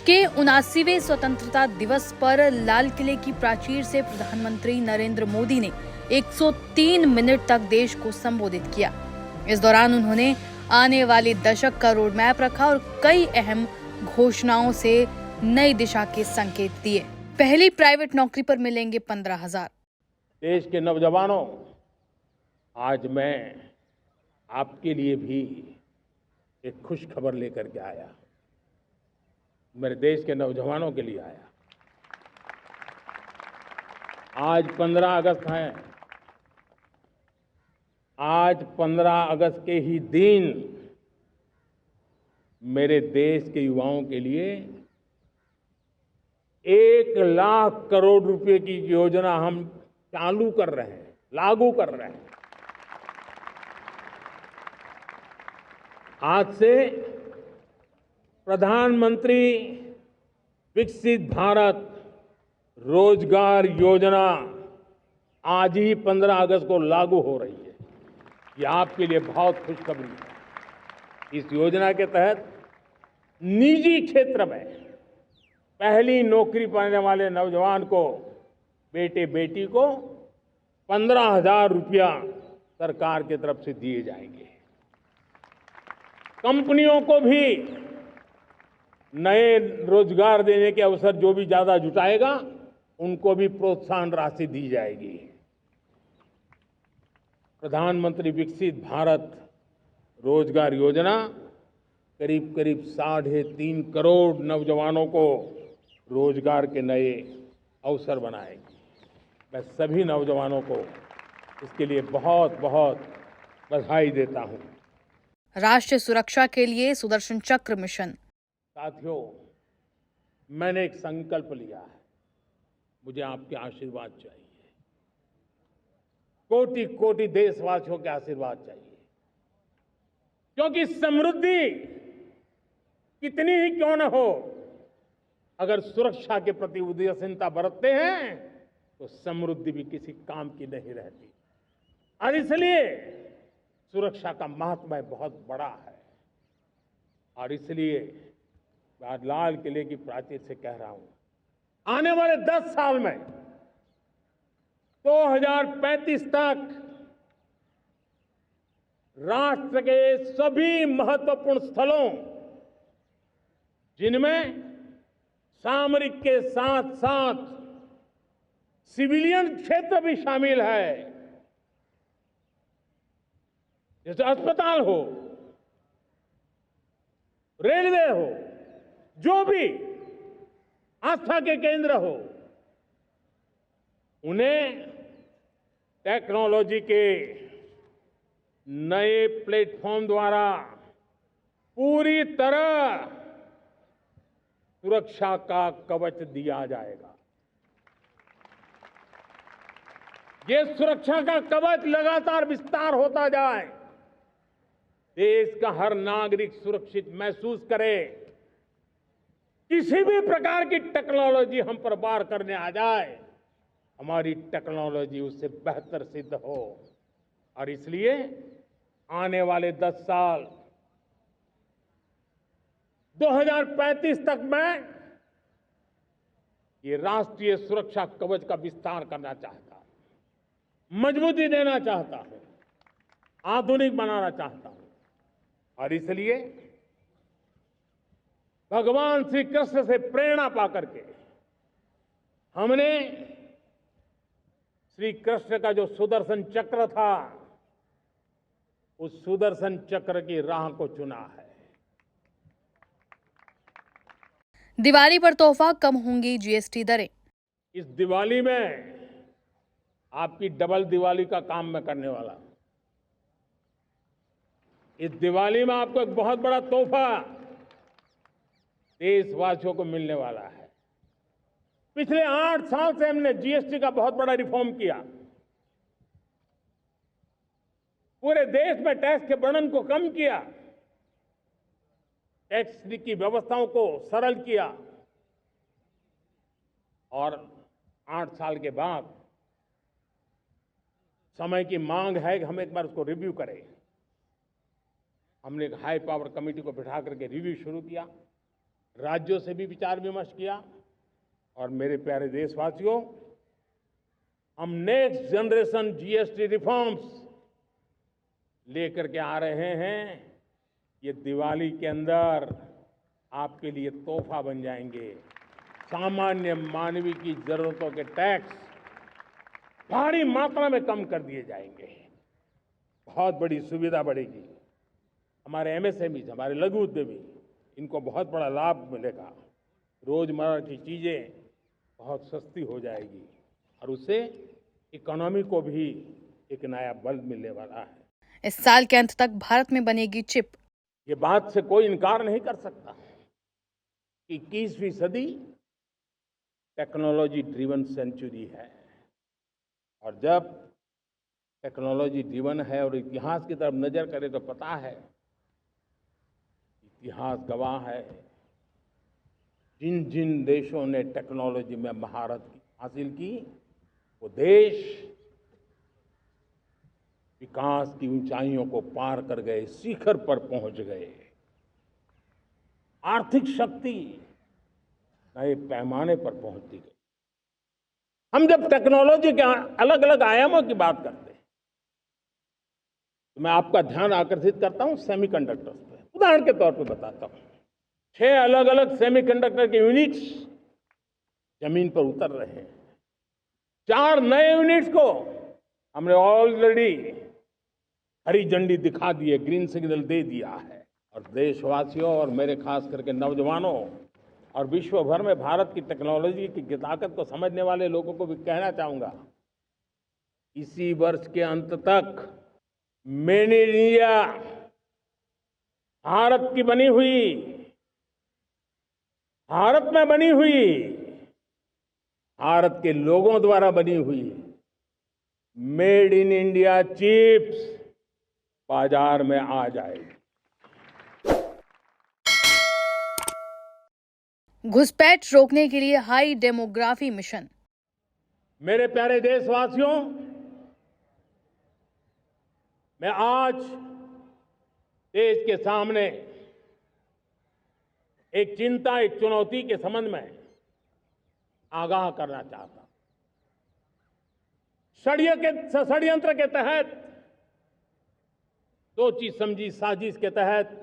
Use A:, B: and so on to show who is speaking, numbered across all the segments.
A: के 79वें स्वतंत्रता दिवस पर लाल किले की प्राचीर से प्रधानमंत्री नरेंद्र मोदी ने 103 मिनट तक देश को संबोधित किया। इस दौरान उन्होंने आने वाले दशक का रोड मैप रखा और कई अहम घोषणाओं से नई दिशा के संकेत दिए। पहली प्राइवेट नौकरी पर मिलेंगे 15,000।
B: देश के नौजवानों, आज मैं आपके लिए भी एक खुश खबर लेकर के आया। मेरे देश के नौजवानों के लिए आया। आज 15 अगस्त है। आज 15 अगस्त के ही दिन मेरे देश के युवाओं के लिए 1 लाख करोड़ रुपए की योजना हम चालू कर रहे हैं, लागू कर रहे हैं। आज से प्रधानमंत्री विकसित भारत रोजगार योजना आज ही 15 अगस्त को लागू हो रही है। ये आपके लिए बहुत खुशखबरी है। इस योजना के तहत निजी क्षेत्र में पहली नौकरी पाने वाले नौजवान को, बेटे बेटी को 15,000 रुपया सरकार की तरफ से दिए जाएंगे। कंपनियों को भी नए रोजगार देने के अवसर जो भी ज्यादा जुटाएगा, उनको भी प्रोत्साहन राशि दी जाएगी। प्रधानमंत्री विकसित भारत रोजगार योजना करीब करीब 3.5 करोड़ नौजवानों को रोजगार के नए अवसर बनाएगी। मैं सभी नौजवानों को इसके लिए बहुत बहुत बधाई देता हूं।
A: राष्ट्रीय सुरक्षा के लिए सुदर्शन चक्र मिशन।
B: साथियों, मैंने एक संकल्प लिया है। मुझे आपके आशीर्वाद चाहिए। कोटि कोटि देशवासियों के आशीर्वाद चाहिए, क्योंकि समृद्धि कितनी ही क्यों न हो, अगर सुरक्षा के प्रति उदासीनता बरतते हैं तो समृद्धि भी किसी काम की नहीं रहती। और इसलिए सुरक्षा का महत्व बहुत बड़ा है। और इसलिए आज लाल किले की प्राचीर से कह रहा हूं, आने वाले 10 साल में 2035 तक राष्ट्र के सभी महत्वपूर्ण स्थलों, जिनमें सामरिक के साथ साथ सिविलियन क्षेत्र भी शामिल है, जैसे अस्पताल हो, रेलवे हो, जो भी आस्था के केंद्र हो, उन्हें टेक्नोलॉजी के नए प्लेटफॉर्म द्वारा पूरी तरह सुरक्षा का कवच दिया जाएगा। ये सुरक्षा का कवच लगातार विस्तार होता जाए, देश का हर नागरिक सुरक्षित महसूस करे। किसी भी प्रकार की टेक्नोलॉजी हम पर वार करने आ जाए, हमारी टेक्नोलॉजी उससे बेहतर सिद्ध हो। और इसलिए आने वाले 10 साल 2035 तक मैं ये राष्ट्रीय सुरक्षा कवच का विस्तार करना चाहता हूं, मजबूती देना चाहता हूं, आधुनिक बनाना चाहता हूं। और इसलिए भगवान श्री कृष्ण से प्रेरणा पाकर के हमने श्री कृष्ण का जो सुदर्शन चक्र था, उस सुदर्शन चक्र की राह को चुना है।
A: दिवाली पर तोहफा कम होंगी जीएसटी दरें।
B: इस दिवाली में आपकी डबल दिवाली का काम मैं करने वाला हूं। इस दिवाली में आपको एक बहुत बड़ा तोहफा देशवासियों को मिलने वाला है। पिछले 8 साल से हमने जीएसटी का बहुत बड़ा रिफॉर्म किया। पूरे देश में टैक्स के बर्डन को कम किया, टैक्स की व्यवस्थाओं को सरल किया। और 8 साल के बाद समय की मांग है कि हम एक बार उसको रिव्यू करें। हमने एक हाई पावर कमेटी को बिठा करके रिव्यू शुरू किया। राज्यों से भी विचार विमर्श किया और मेरे प्यारे देशवासियों, हम नेक्स्ट जनरेशन जीएसटी रिफॉर्म्स लेकर के आ रहे हैं। ये दिवाली के अंदर आपके लिए तोहफा बन जाएंगे। सामान्य मानवीय की जरूरतों के टैक्स भारी मात्रा में कम कर दिए जाएंगे। बहुत बड़ी सुविधा बढ़ेगी। हमारे एमएसएमई, हमारे लघु उद्यमी, इनको बहुत बड़ा लाभ मिलेगा। रोजमर्रा की चीजें बहुत सस्ती हो जाएगी और उससे इकोनॉमी को भी एक नया बल मिलने वाला है।
A: इस साल के अंत तक भारत में बनेगी चिप।
B: ये बात से कोई इनकार नहीं कर सकता कि 21वीं सदी टेक्नोलॉजी ड्रिवन सेंचुरी है और जब टेक्नोलॉजी ड्रिवन है और इतिहास की तरफ नजर करें तो पता है, इतिहास गवाह है, जिन जिन देशों ने टेक्नोलॉजी में महारत हासिल की वो देश विकास की ऊंचाइयों को पार कर गए, शिखर पर पहुंच गए। आर्थिक शक्ति नए पैमाने पर पहुंचती गई। हम जब टेक्नोलॉजी के अलग अलग आयामों की बात करते हैं तो मैं आपका ध्यान आकर्षित करता हूं सेमीकंडक्टर्स पे। उदाहरण के तौर पे बताता हूं, 6 अलग अलग सेमीकंडक्टर के यूनिट्स जमीन पर उतर रहे हैं। 4 नए यूनिट्स को हमने ऑलरेडी हरी झंडी दिखा दी है, ग्रीन सिग्नल दे दिया है। और देशवासियों और मेरे खास करके नौजवानों और विश्व भर में भारत की टेक्नोलॉजी की ताकत को समझने वाले लोगों को भी कहना चाहूंगा, इसी वर्ष के अंत तक मेड इन इंडिया, भारत की बनी हुई, भारत में बनी हुई, भारत के लोगों द्वारा बनी हुई मेड इन इंडिया चिप्स बाजार में आ जाएगी।
A: घुसपैठ रोकने के लिए हाई डेमोग्राफी मिशन।
B: मेरे प्यारे देशवासियों, मैं आज देश के सामने एक चिंता, एक चुनौती के संबंध में आगाह करना चाहता हूं। षड्यंत्र के तहत, सोची समझी साजिश के तहत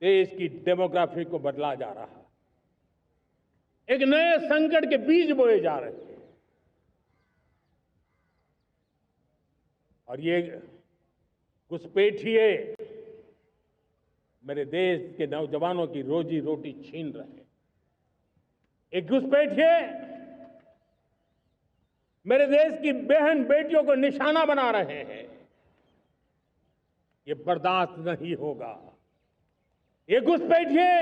B: देश की डेमोग्राफी को बदला जा रहा है। एक नए संकट के बीज बोए जा रहे हैं और ये घुसपैठिए मेरे देश के नौजवानों की रोजी रोटी छीन रहे हैं। एक घुसपैठिए मेरे देश की बहन बेटियों को निशाना बना रहे हैं। ये बर्दाश्त नहीं होगा। ये घुसपैठिए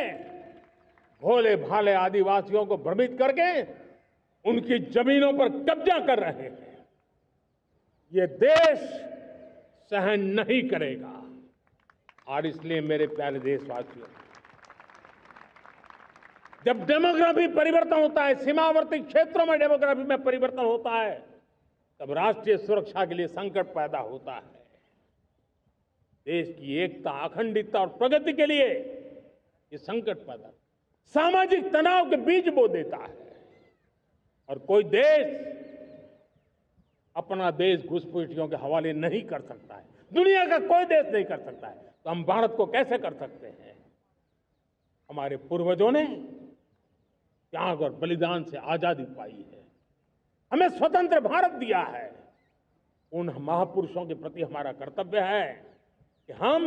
B: भोले भाले आदिवासियों को भ्रमित करके उनकी जमीनों पर कब्जा कर रहे हैं। ये देश सहन नहीं करेगा। और इसलिए मेरे प्यारे देशवासियों, जब डेमोग्राफी परिवर्तन होता है, सीमावर्ती क्षेत्रों में डेमोग्राफी में परिवर्तन होता है, तब राष्ट्रीय सुरक्षा के लिए संकट पैदा होता है। देश की एकता, अखंडता और प्रगति के लिए ये संकट पैदा, सामाजिक तनाव के बीज बो देता है। और कोई देश अपना देश घुसपैठियों के हवाले नहीं कर सकता है। दुनिया का कोई देश नहीं कर सकता है, तो हम भारत को कैसे कर सकते हैं? हमारे पूर्वजों ने त्याग और बलिदान से आजादी पाई है, हमें स्वतंत्र भारत दिया है। उन महापुरुषों के प्रति हमारा कर्तव्य है कि हम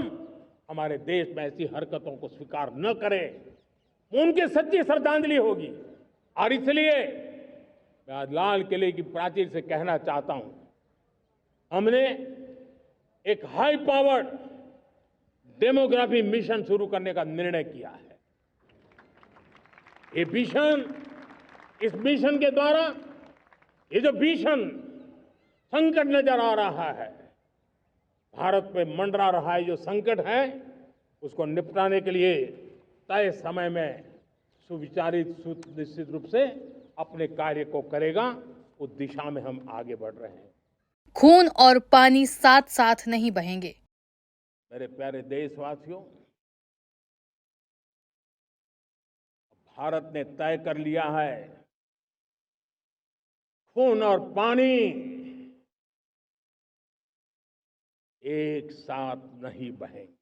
B: हमारे देश में ऐसी हरकतों को स्वीकार न करें। उनकी सच्ची श्रद्धांजलि होगी। और इसलिए मैं आज लाल किले की प्राचीर से कहना चाहता हूं, हमने एक हाई पावर्ड डेमोग्राफी मिशन शुरू करने का निर्णय किया है। ये मिशन, इस मिशन के द्वारा ये जो भीषण संकट नजर आ रहा है, भारत पे मंडरा रहा है जो संकट है, उसको निपटाने के लिए तय समय में सुविचारित, सुनिश्चित रूप से अपने कार्य को करेगा। उस दिशा में हम आगे बढ़ रहे हैं।
A: खून और पानी साथ साथ नहीं बहेंगे।
B: मेरे प्यारे देशवासियों, भारत ने तय कर लिया है, खून और पानी एक साथ नहीं बहेंगे।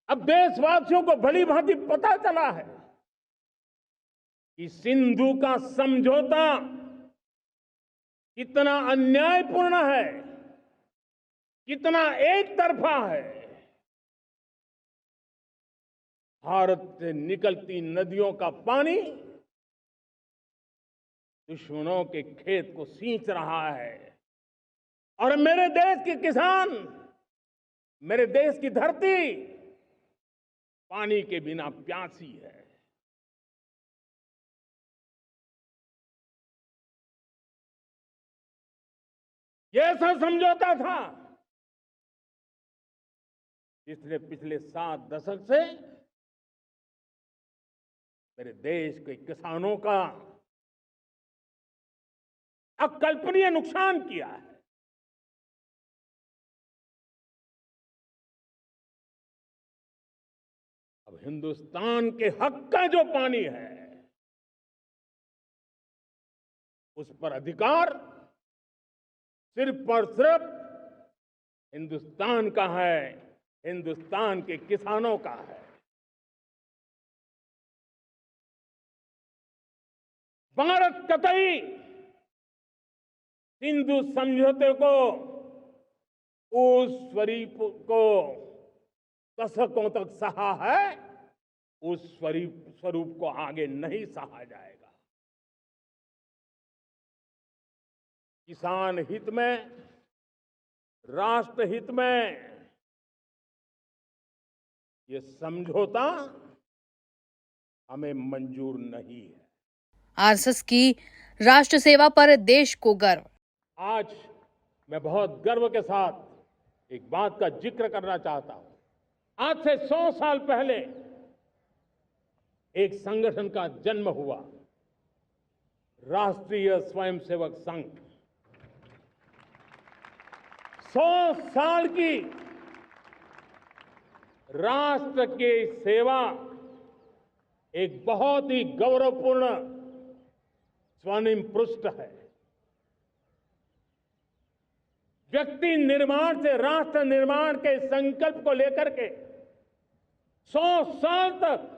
B: अब देशवासियों को भली भांति पता चला है कि सिंधु का समझौता कितना अन्यायपूर्ण है, कितना एक तरफा है। भारत से निकलती नदियों का पानी दुश्मनों के खेत को सींच रहा है और मेरे देश के किसान, मेरे देश की धरती पानी के बिना प्यासी है। यह ऐसा समझौता था जिसने पिछले 7 दशक से मेरे देश के किसानों का अकल्पनीय नुकसान किया है। अब हिंदुस्तान के हक का जो पानी है उस पर अधिकार सिर्फ और सिर्फ हिंदुस्तान का है, हिंदुस्तान के किसानों का है। भारत कतई सिंधु समझौते को उस स्वरूप को दशकों तक सहा है, उस स्वरूप को आगे नहीं सहा जाएगा। किसान हित में, राष्ट्र हित में ये समझौता हमें मंजूर नहीं है।
A: आरएसएस की राष्ट्र सेवा पर देश को गर्व।
B: आज मैं बहुत गर्व के साथ एक बात का जिक्र करना चाहता हूं। आज से 100 साल पहले एक संगठन का जन्म हुआ, राष्ट्रीय स्वयंसेवक संघ। 100 साल की राष्ट्र की सेवा एक बहुत ही गौरवपूर्ण स्वर्णिम पृष्ठ है। व्यक्ति निर्माण से राष्ट्र निर्माण के संकल्प को लेकर के 100 साल तक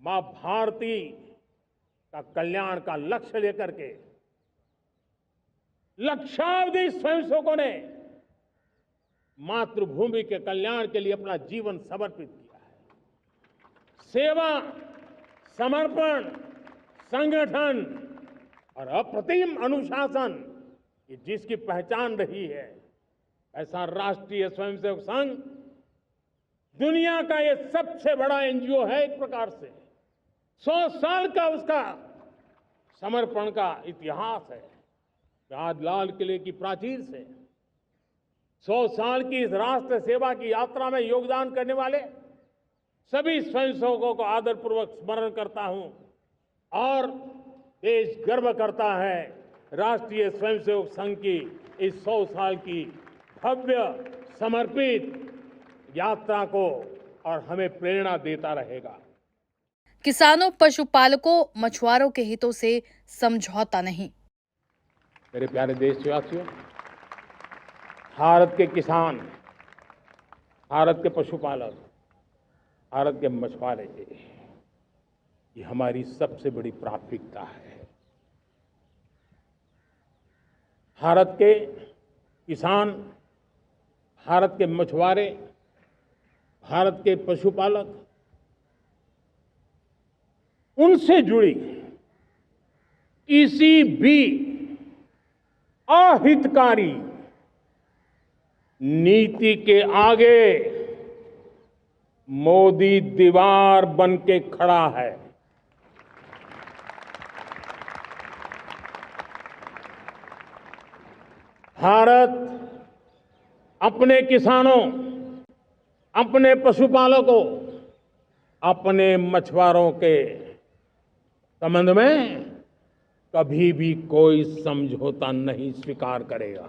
B: मां भारती का कल्याण का लक्ष्य लेकर के लक्षावधि स्वयंसेवकों ने मातृभूमि के कल्याण के लिए अपना जीवन समर्पित किया है। सेवा, समर्पण, संगठन और अप्रतिम अनुशासन ये जिसकी पहचान रही है, ऐसा राष्ट्रीय स्वयंसेवक संघ दुनिया का ये सबसे बड़ा एनजीओ है। एक प्रकार से 100 साल का उसका समर्पण का इतिहास है। आज लाल किले की प्राचीर से 100 साल की इस राष्ट्र सेवा की यात्रा में योगदान करने वाले सभी स्वयंसेवकों को आदरपूर्वक स्मरण करता हूं और देश गर्व करता है राष्ट्रीय स्वयंसेवक संघ की इस 100 साल की भव्य समर्पित यात्रा को, और हमें प्रेरणा देता रहेगा।
A: किसानों, पशुपालकों, मछुआरों के हितों से समझौता नहीं।
B: मेरे प्यारे देशवासियों, भारत के किसान, भारत के पशुपालक, भारत के मछुआरे ये हमारी सबसे बड़ी प्राथमिकता है। भारत के किसान, भारत के मछुआरे, भारत के पशुपालक, उनसे जुड़ी किसी भी अहितकारी नीति के आगे मोदी दीवार बन के खड़ा है। भारत अपने किसानों, अपने पशुपालकों, अपने मछुआरों के संबंध में कभी भी कोई समझौता नहीं स्वीकार करेगा।